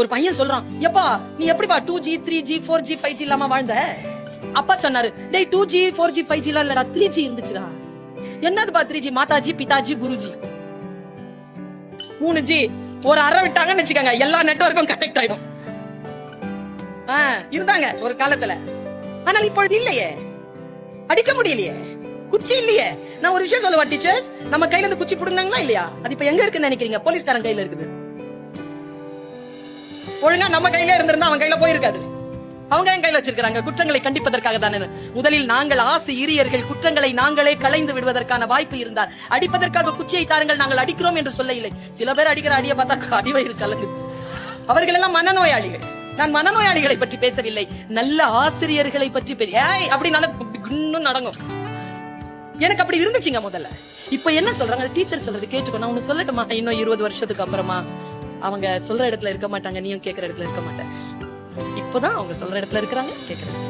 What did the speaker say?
ஒரு பையன் சொல்றான், எப்பா நீ எப்படிப்பா 2G 3G 4G 5G இல்லாம வாழ்ந்த? அப்பா சொன்னாரு, டேய் 2G 4G 5G எல்லாம் இல்லடா, 3G இருந்துச்சுடா. என்னதுப்பா 3G? மாதாஜி பிதாஜி குருஜி. 3G ஒரு அரை விட்டாங்கன்னு வச்சுக்கோங்க, எல்லா நெட்வொர்க்கும் கனெக்ட் ஆயிடும். இருந்தாங்க ஒரு காலத்துல. ஆனால் இப்பொழுது இல்லையே, அடிக்க முடியலையே, குச்சி இல்லையே. நான் ஒரு விஷயம் சொல்லுவா டீச்சர்ஸ், நம்ம கையில இருந்து குச்சி புடுங்கினாங்களா இல்லையா? அது இப்ப எங்க இருக்குன்னு நினைக்கிறீங்க? போலீஸ்காரன் கையில இருக்குது. ஒழுங்கா நம்ம கையில இருந்திருந்தா அவன் கையில போயிருக்காது. அவங்க என் கையில வச்சிருக்காங்க, குற்றங்களை கண்டிப்பதற்காக தானே. முதலில் நாங்கள் ஆசிரியர்கள் குற்றங்களை நாங்களே களைந்து விடுவதற்கான வாய்ப்பு இருந்தால், அடிப்பதற்காக குச்சியை தாருங்கள் நாங்கள் அடிக்கிறோம் என்று சொல்ல இல்லை. சில பேர் அடிக்கிற அடியை பார்த்தா அடிவயிறு கலங்குது. அவர்கள் எல்லாம் மனநோயாளிகள். நான் மனநோயாளிகளை பற்றி பேசவில்லை, நல்ல ஆசிரியர்களை பற்றி அப்படி நல்லா நடங்கும். எனக்கு அப்படி இருந்துச்சுங்க முதல்ல. இப்ப என்ன சொல்றாங்க, டீச்சர் சொல்றது கேட்டுக்கோ. நான் ஒண்ணு சொல்லட்டுமா, இன்னும் 20 வருஷத்துக்கு அப்புறமா அவங்க சொல்ற இடத்துல இருக்க மாட்டாங்க, நீயும் கேட்கிற இடத்துல இருக்க மாட்டேன். இப்பதான் அவங்க சொல்ற இடத்துல இருக்கிறாங்க, கேட்கறது.